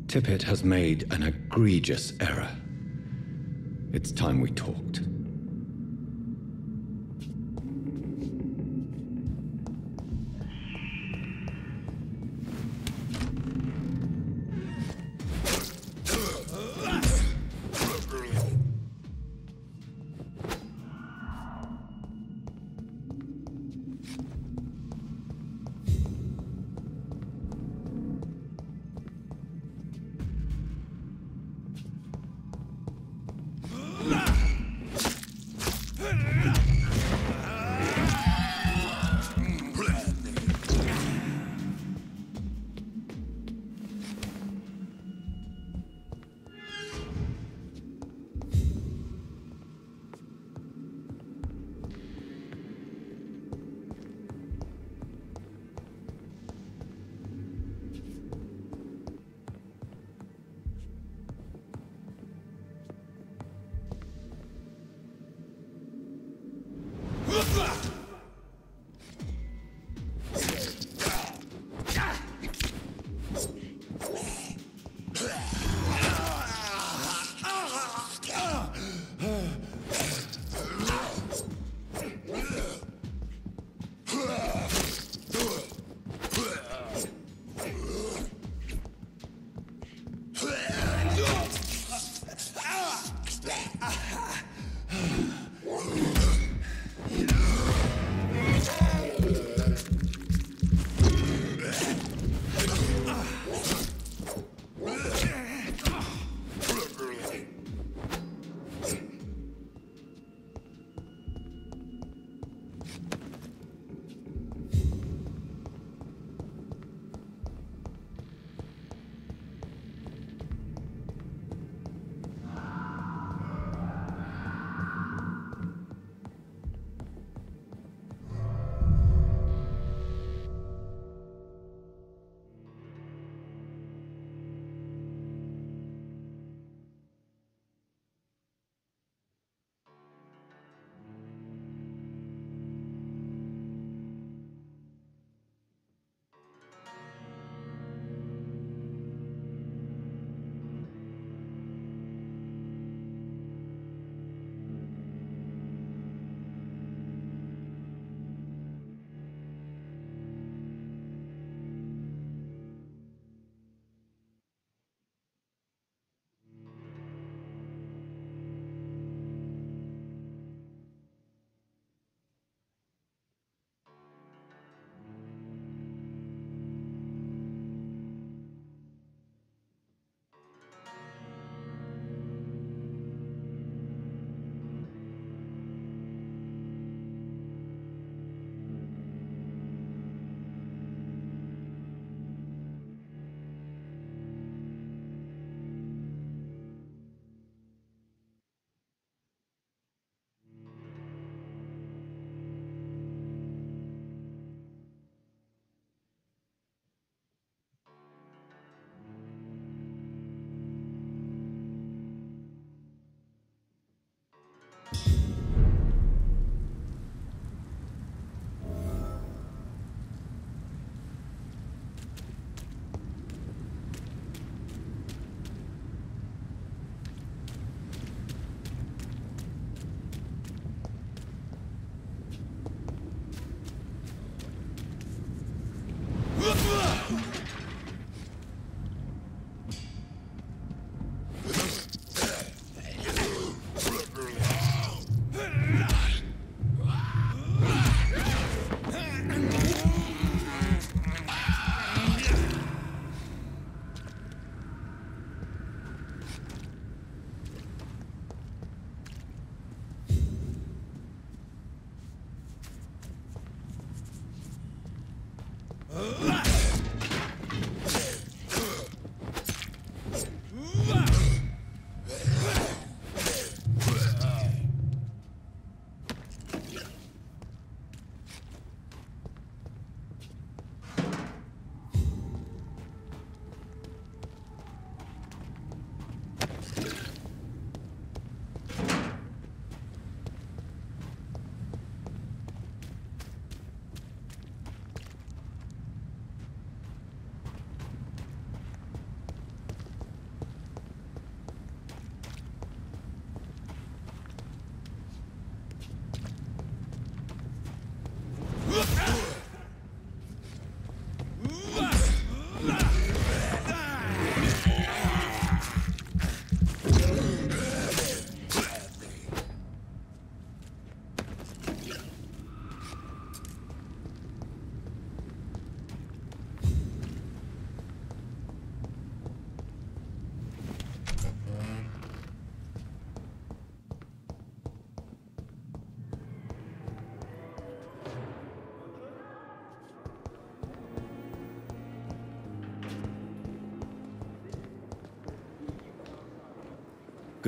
Tippett has made an egregious error. It's time we talked.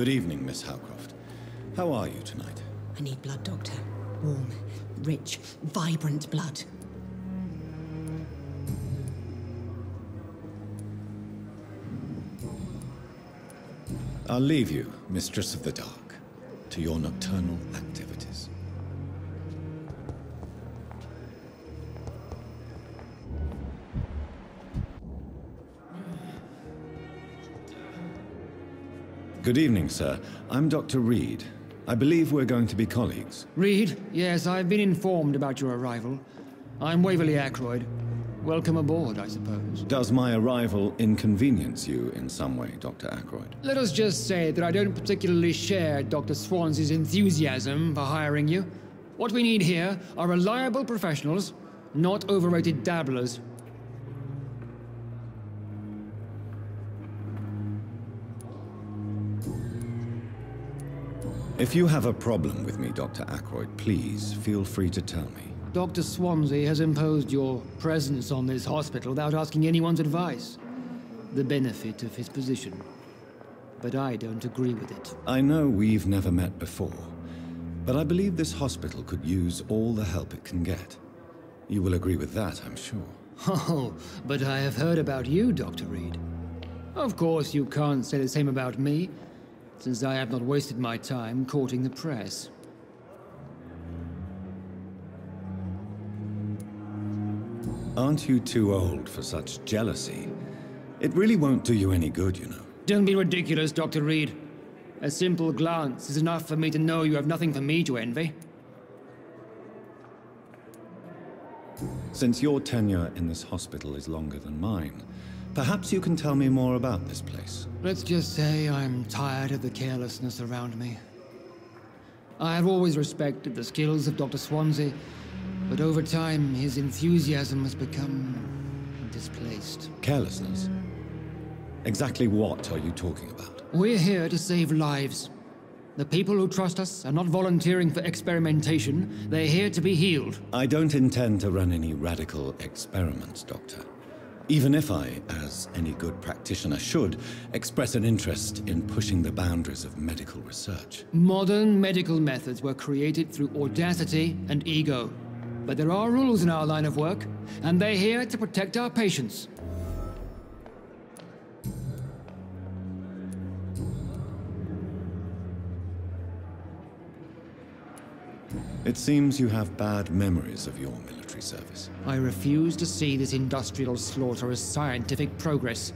Good evening, Miss Howcroft. How are you tonight? I need blood, Doctor. Warm, rich, vibrant blood. I'll leave you, Mistress of the Dark, to your nocturnal activities. Good evening, sir. I'm Dr. Reed. I believe we're going to be colleagues. Reed? Yes, I've been informed about your arrival. I'm Waverly Ackroyd. Welcome aboard, I suppose. Does my arrival inconvenience you in some way, Dr. Ackroyd? Let us just say that I don't particularly share Dr. Swansea's enthusiasm for hiring you. What we need here are reliable professionals, not overrated dabblers. If you have a problem with me, Dr. Ackroyd, please feel free to tell me. Dr. Swansea has imposed your presence on this hospital without asking anyone's advice. The benefit of his position. But I don't agree with it. I know we've never met before, but I believe this hospital could use all the help it can get. You will agree with that, I'm sure. Oh, but I have heard about you, Dr. Reed. Of course, you can't say the same about me, since I have not wasted my time courting the press. Aren't you too old for such jealousy? It really won't do you any good, you know. Don't be ridiculous, Dr. Reed. A simple glance is enough for me to know you have nothing for me to envy. Since your tenure in this hospital is longer than mine, perhaps you can tell me more about this place. Let's just say I'm tired of the carelessness around me. I have always respected the skills of Dr. Swansea, but over time his enthusiasm has become displaced. Carelessness? Exactly what are you talking about? We're here to save lives. The people who trust us are not volunteering for experimentation. They're here to be healed. I don't intend to run any radical experiments, Doctor. Even if I, as any good practitioner should, express an interest in pushing the boundaries of medical research. Modern medical methods were created through audacity and ego. But there are rules in our line of work, and they're here to protect our patients. It seems you have bad memories of your military service. I refuse to see this industrial slaughter as scientific progress.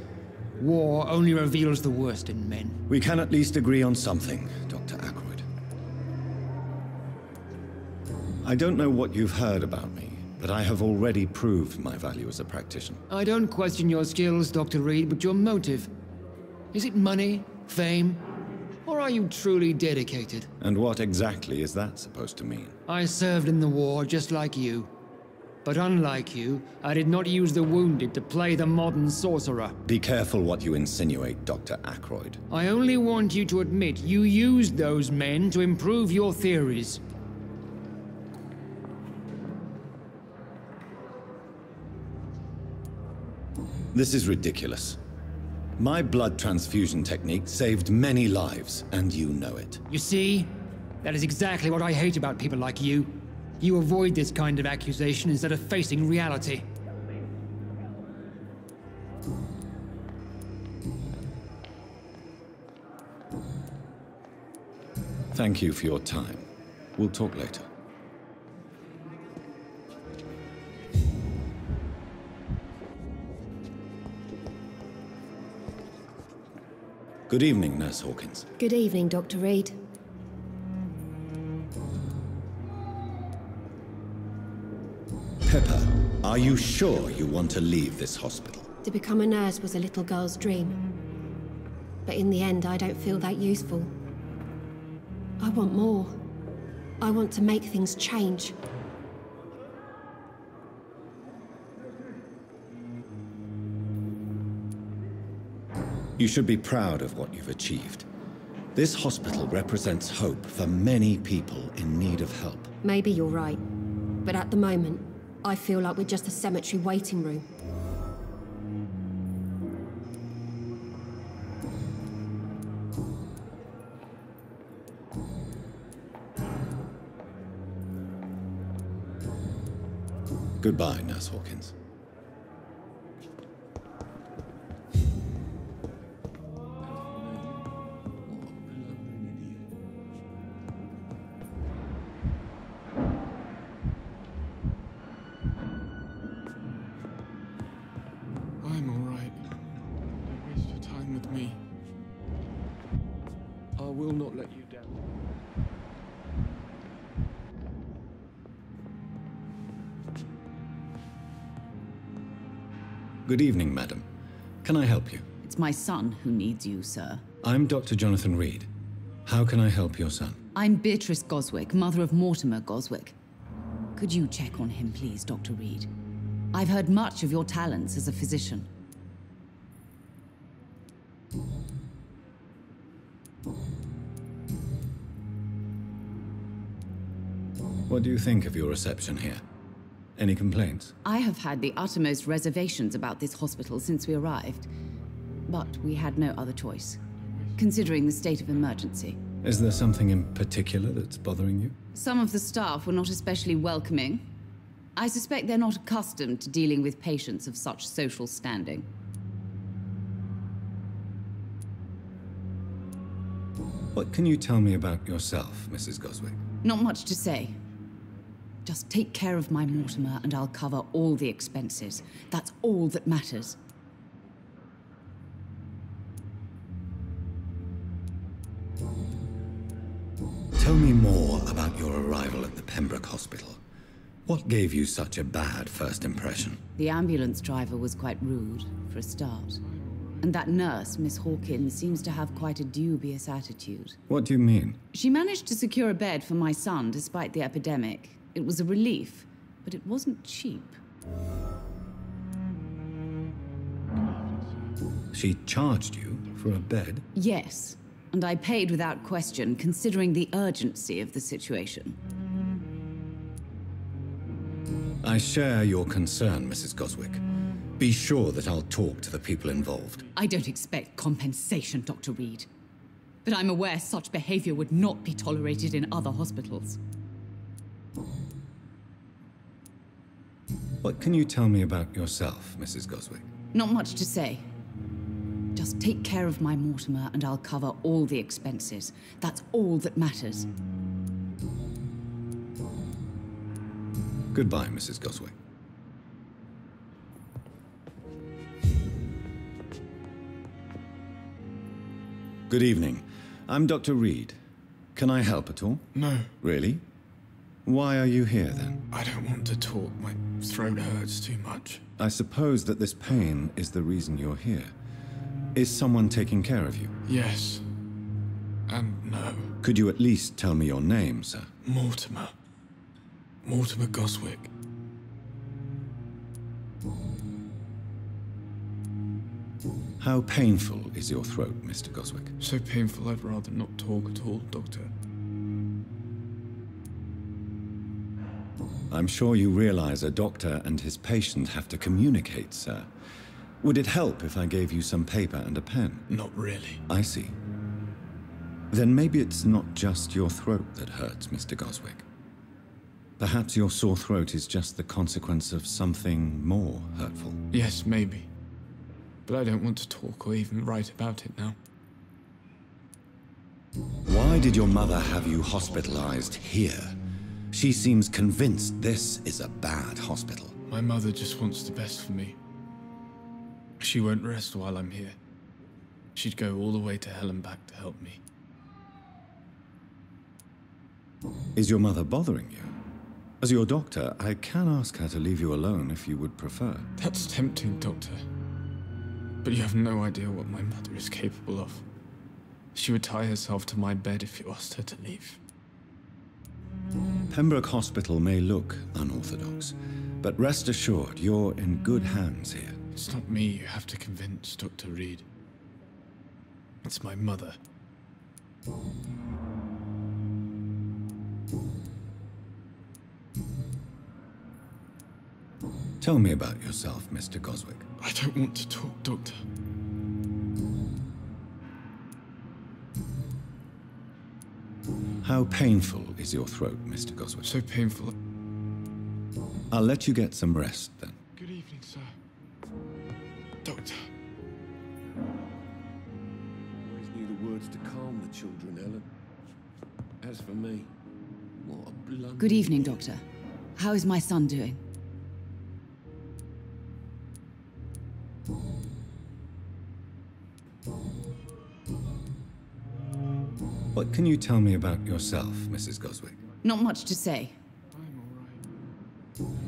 War only reveals the worst in men. We can at least agree on something, Dr. Ackroyd. I don't know what you've heard about me, but I have already proved my value as a practitioner. I don't question your skills, Dr. Reed, but your motive. Is it money, fame, or are you truly dedicated? And what exactly is that supposed to mean? I served in the war just like you. But unlike you, I did not use the wounded to play the modern sorcerer. Be careful what you insinuate, Dr. Ackroyd. I only want you to admit you used those men to improve your theories. This is ridiculous. My blood transfusion technique saved many lives, and you know it. You see? That is exactly what I hate about people like you. You avoid this kind of accusation instead of facing reality. Thank you for your time. We'll talk later. Good evening, Nurse Hawkins. Good evening, Dr. Reed. Pepper, are you sure you want to leave this hospital? To become a nurse was a little girl's dream. But in the end, I don't feel that useful. I want more. I want to make things change. You should be proud of what you've achieved. This hospital represents hope for many people in need of help. Maybe you're right. But at the moment, I feel like we're just a cemetery waiting room. Goodbye, Nurse Hawkins. I'm all right. Don't waste your time with me. I will not let you down. Good evening, madam. Can I help you? It's my son who needs you, sir. I'm Dr. Jonathan Reed. How can I help your son? I'm Beatrice Goswick, mother of Mortimer Goswick. Could you check on him, please, Dr. Reed? I've heard much of your talents as a physician. What do you think of your reception here? Any complaints? I have had the uttermost reservations about this hospital since we arrived. But we had no other choice, considering the state of emergency. Is there something in particular that's bothering you? Some of the staff were not especially welcoming. I suspect they're not accustomed to dealing with patients of such social standing. What can you tell me about yourself, Mrs. Goswick? Not much to say. Just take care of my Mortimer and I'll cover all the expenses. That's all that matters. Tell me more about your arrival at the Pembroke Hospital. What gave you such a bad first impression? The ambulance driver was quite rude, for a start. And that nurse, Miss Hawkins, seems to have quite a dubious attitude. What do you mean? She managed to secure a bed for my son despite the epidemic. It was a relief, but it wasn't cheap. She charged you for a bed? Yes, and I paid without question, considering the urgency of the situation. I share your concern, Mrs. Goswick. Be sure that I'll talk to the people involved. I don't expect compensation, Dr. Reed. But I'm aware such behavior would not be tolerated in other hospitals. What can you tell me about yourself, Mrs. Goswick? Not much to say. Just take care of my Mortimer and I'll cover all the expenses. That's all that matters. Goodbye, Mrs. Goswick. Good evening. I'm Dr. Reed. Can I help at all? No. Really? Why are you here, then? I don't want to talk. My throat hurts too much. I suppose that this pain is the reason you're here. Is someone taking care of you? Yes. And no. Could you at least tell me your name, sir? Mortimer. Mortimer Goswick. How painful is your throat, Mr. Goswick? So painful I'd rather not talk at all, Doctor. I'm sure you realize a doctor and his patient have to communicate, sir. Would it help if I gave you some paper and a pen? Not really. I see. Then maybe it's not just your throat that hurts, Mr. Goswick. Perhaps your sore throat is just the consequence of something more hurtful. Yes, maybe. But I don't want to talk or even write about it now. Why did your mother have you hospitalized here? She seems convinced this is a bad hospital. My mother just wants the best for me. She won't rest while I'm here. She'd go all the way to hell and back to help me. Is your mother bothering you? As your doctor, I can ask her to leave you alone if you would prefer. That's tempting, Doctor. But you have no idea what my mother is capable of. She would tie herself to my bed if you asked her to leave. Pembroke Hospital may look unorthodox, but rest assured you're in good hands here. It's not me you have to convince, Dr. Reed. It's my mother. Tell me about yourself, Mr. Goswick. I don't want to talk, Doctor. How painful is your throat, Mr. Goswick? So painful. I'll let you get some rest, then. Good evening, sir. Doctor. Always knew the words to calm the children, Ellen. As for me, what a blunder. Good evening, Doctor. How is my son doing? What can you tell me about yourself, Mrs. Goswick? Not much to say.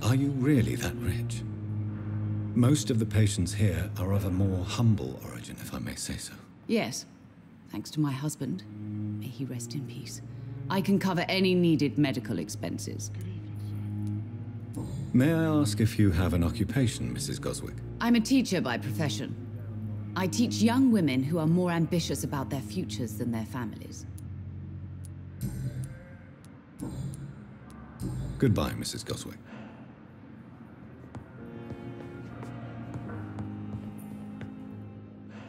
Are you really that rich? Most of the patients here are of a more humble origin, if I may say so. Yes. Thanks to my husband. May he rest in peace. I can cover any needed medical expenses. May I ask if you have an occupation, Mrs. Goswick? I'm a teacher by profession. I teach young women who are more ambitious about their futures than their families. Goodbye, Mrs. Goswick.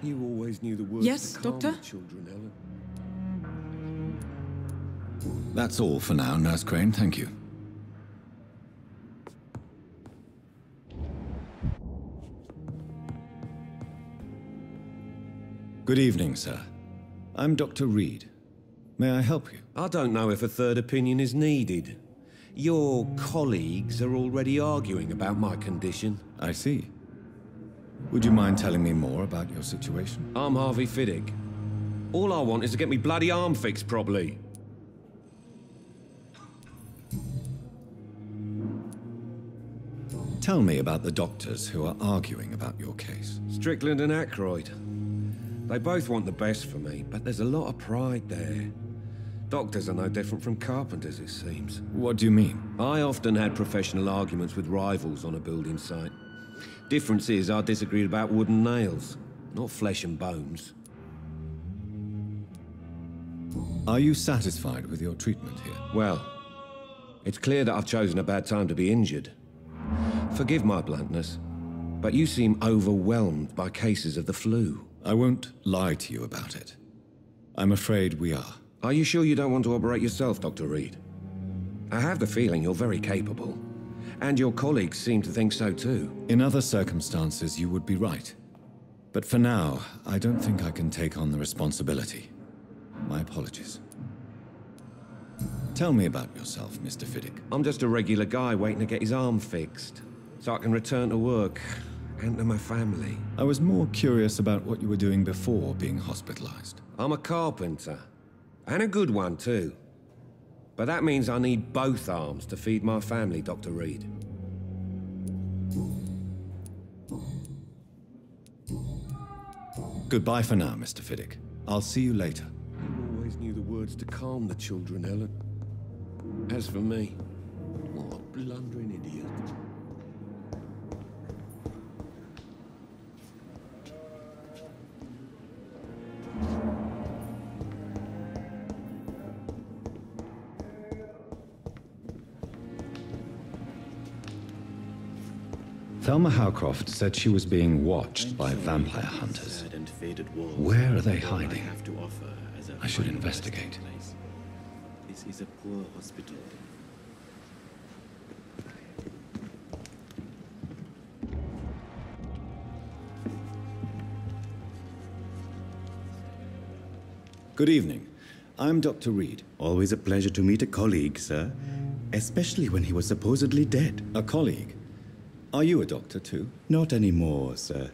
You always knew the words Yes, to calm Doctor? the children, Ellen. That's all for now, Nurse Crane, thank you. Good evening, sir. I'm Dr. Reed. May I help you? I don't know if a third opinion is needed. Your colleagues are already arguing about my condition. I see. Would you mind telling me more about your situation? I'm Harvey Fiddick. All I want is to get me bloody arm fixed properly. Tell me about the doctors who are arguing about your case. Strickland and Aykroyd. They both want the best for me, but there's a lot of pride there. Doctors are no different from carpenters, it seems. What do you mean? I often had professional arguments with rivals on a building site. Difference is, I disagreed about wooden nails, not flesh and bones. Are you satisfied with your treatment here? Well, it's clear that I've chosen a bad time to be injured. Forgive my bluntness, but you seem overwhelmed by cases of the flu. I won't lie to you about it. I'm afraid we are. Are you sure you don't want to operate yourself, Dr. Reed? I have the feeling you're very capable. And your colleagues seem to think so too. In other circumstances, you would be right. But for now, I don't think I can take on the responsibility. My apologies. Tell me about yourself, Mr. Fiddick. I'm just a regular guy waiting to get his arm fixed, so I can return to work and to my family. I was more curious about what you were doing before being hospitalized. I'm a carpenter, and a good one too. But that means I need both arms to feed my family, Dr. Reed. Goodbye for now, Mr. Fiddick. I'll see you later. You always knew the words to calm the children, Ellen. As for me, what a blundering idiot. Thelma Howcroft said she was being watched by vampire hunters. Where are they hiding? I should investigate. This is a poor hospital. Good evening. I'm Dr. Reed. Always a pleasure to meet a colleague, sir. Especially when he was supposedly dead. A colleague? Are you a doctor too? Not anymore, sir.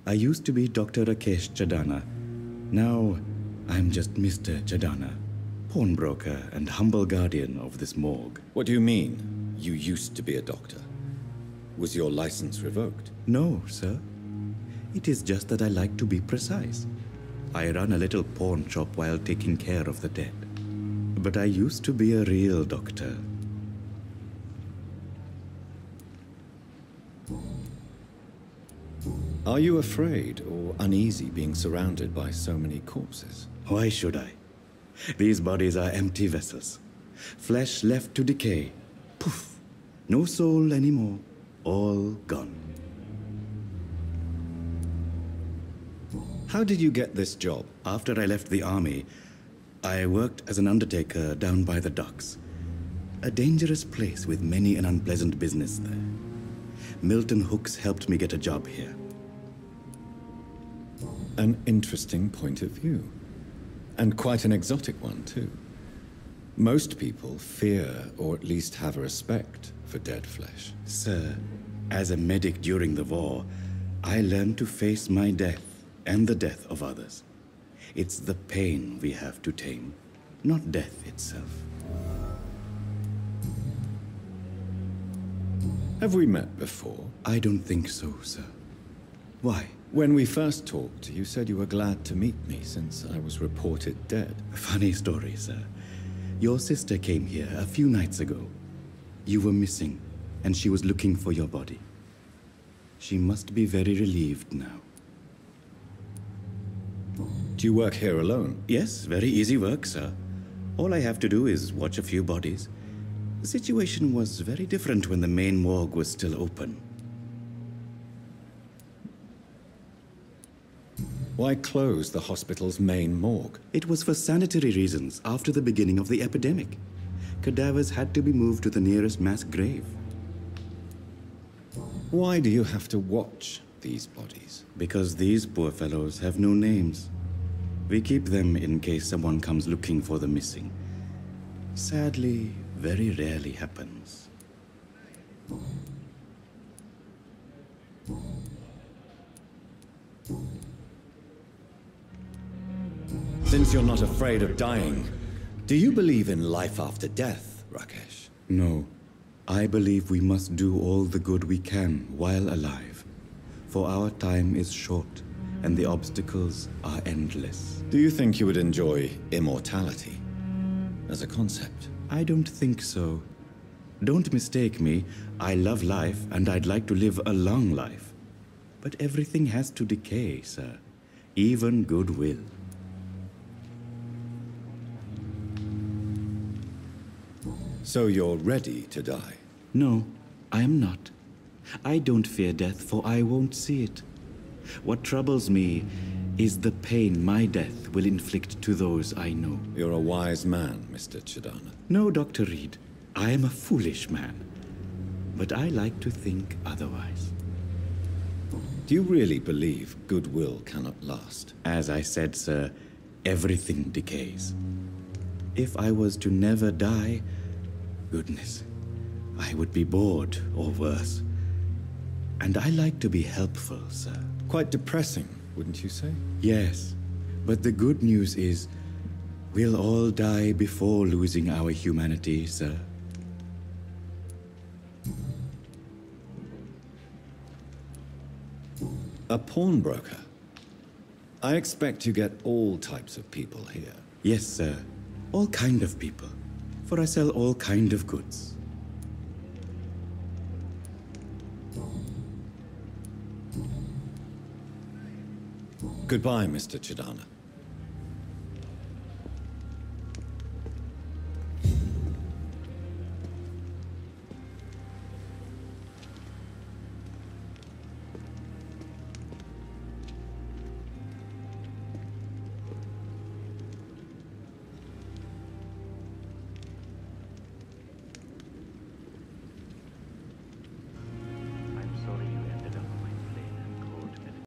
I used to be Dr. Rakesh Chadana. Now, I'm just Mr. Chadana, pawnbroker and humble guardian of this morgue. What do you mean, you used to be a doctor? Was your license revoked? No, sir. It is just that I like to be precise. I run a little pawn shop while taking care of the dead. But I used to be a real doctor. Are you afraid or uneasy being surrounded by so many corpses? Why should I? These bodies are empty vessels. Flesh left to decay. Poof! No soul anymore. All gone. How did you get this job? After I left the army, I worked as an undertaker down by the docks. A dangerous place with many an unpleasant business there. Milton Hooks helped me get a job here. An interesting point of view. And quite an exotic one, too. Most people fear, or at least have a respect, for dead flesh. Sir, as a medic during the war, I learned to face my death and the death of others. It's the pain we have to tame, not death itself. Have we met before? I don't think so, sir. Why? When we first talked, you said you were glad to meet me since I was reported dead. Funny story, sir. Your sister came here a few nights ago. You were missing, and she was looking for your body. She must be very relieved now. Do you work here alone? Yes, very easy work, sir. All I have to do is watch a few bodies. The situation was very different when the main morgue was still open. Why close the hospital's main morgue? It was for sanitary reasons after the beginning of the epidemic. Cadavers had to be moved to the nearest mass grave. Why do you have to watch these bodies? Because these poor fellows have no names. We keep them in case someone comes looking for the missing. Sadly, very rarely happens. Since you're not afraid of dying, do you believe in life after death, Rakesh? No. I believe we must do all the good we can while alive. For our time is short, and the obstacles are endless. Do you think you would enjoy immortality as a concept? I don't think so. Don't mistake me. I love life, and I'd like to live a long life. But everything has to decay, sir. Even goodwill. So you're ready to die? No, I am not. I don't fear death, for I won't see it. What troubles me is the pain my death will inflict to those I know. You're a wise man, Mr. Chidana. No, Dr. Reed. I am a foolish man. But I like to think otherwise. Do you really believe goodwill cannot last? As I said, sir, everything decays. If I was to never die, goodness, I would be bored or worse. And I like to be helpful, sir. Quite depressing, wouldn't you say? Yes, but the good news is we'll all die before losing our humanity, sir. A pawnbroker? I expect you get all types of people here. Yes, sir. All kind of people. For I sell all kind of goods. Goodbye, Mr. Chidana.